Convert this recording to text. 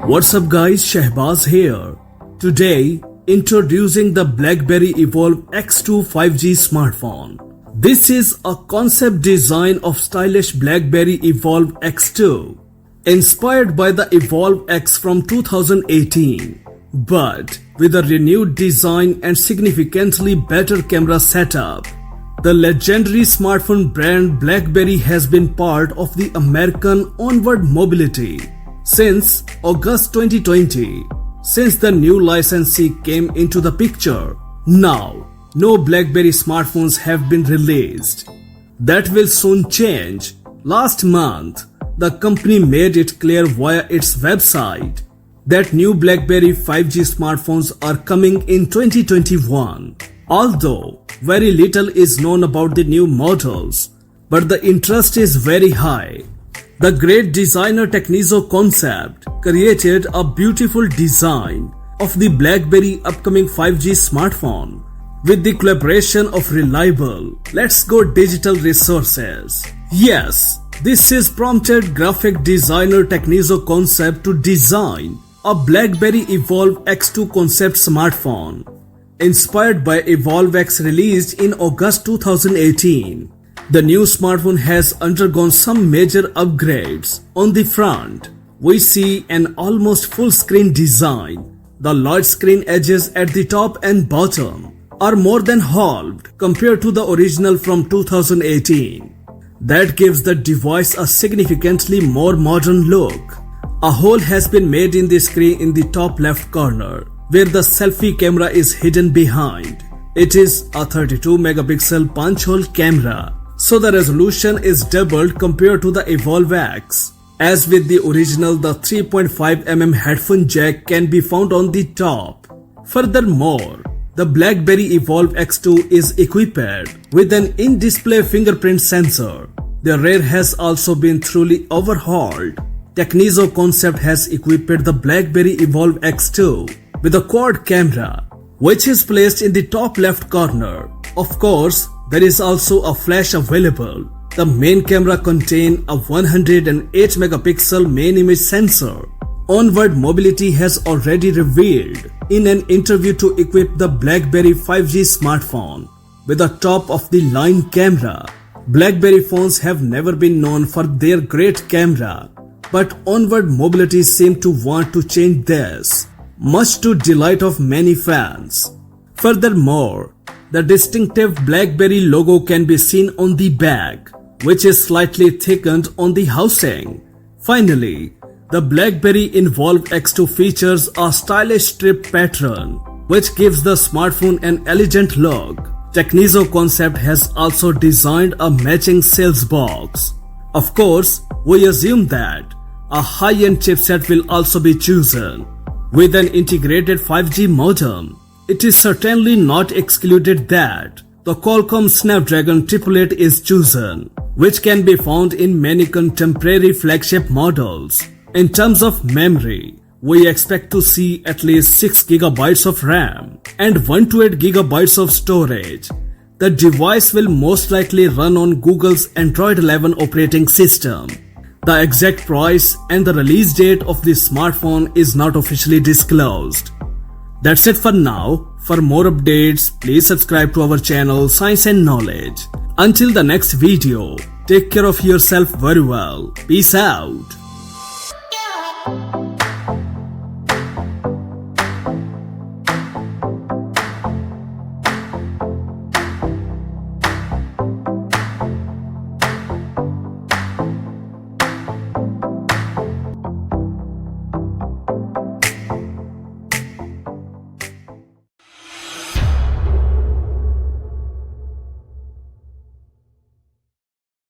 What's up guys, Shehbaz here. Today, introducing the BlackBerry Evolve X2 5G smartphone. This is a concept design of stylish BlackBerry Evolve X2, inspired by the Evolve X from 2018, but with a renewed design and significantly better camera setup. The legendary smartphone brand BlackBerry has been part of the American onward mobility since August 2020, since the new licensee came into the picture. Now, no BlackBerry smartphones have been released. That will soon change. Last month, the company made it clear via its website that new BlackBerry 5G smartphones are coming in 2021. Although very little is known about the new models, but the interest is very high. The great designer Technizo Concept created a beautiful design of the BlackBerry upcoming 5G smartphone with the collaboration of reliable Let's Go digital resources. Yes, this has prompted graphic designer Technizo Concept to design a BlackBerry Evolve X2 concept smartphone inspired by Evolve X released in August 2018. The new smartphone has undergone some major upgrades. On the front, we see an almost full-screen design. The large screen edges at the top and bottom are more than halved compared to the original from 2018. That gives the device a significantly more modern look. A hole has been made in the screen in the top left corner, where the selfie camera is hidden behind. It is a 32 megapixel punch-hole camera, so the resolution is doubled compared to the Evolve X. As with the original, the 3.5mm headphone jack can be found on the top. Furthermore, the BlackBerry Evolve X2 is equipped with an in-display fingerprint sensor. The rear has also been thoroughly overhauled. Technizo Concept has equipped the BlackBerry Evolve X2 with a quad camera, which is placed in the top left corner. Of course, there is also a flash available. The main camera contains a 108 megapixel main image sensor. Onward Mobility has already revealed in an interview to equip the BlackBerry 5G smartphone with a top-of-the-line camera. BlackBerry phones have never been known for their great camera, but Onward Mobility seemed to want to change this, much to delight of many fans. Furthermore, the distinctive BlackBerry logo can be seen on the back, which is slightly thickened on the housing. Finally, the BlackBerry Evolve X2 features a stylish strip pattern, which gives the smartphone an elegant look. Technizo Concept has also designed a matching sales box. Of course, we assume that a high-end chipset will also be chosen. With an integrated 5G modem, it is certainly not excluded that the Qualcomm Snapdragon 888 is chosen, which can be found in many contemporary flagship models. In terms of memory, we expect to see at least 6GB of RAM and 128GB of storage. The device will most likely run on Google's Android 11 operating system. The exact price and the release date of this smartphone is not officially disclosed. That's it for now. For more updates, please subscribe to our channel Science and Knowledge. Until the next video, take care of yourself very well. Peace out.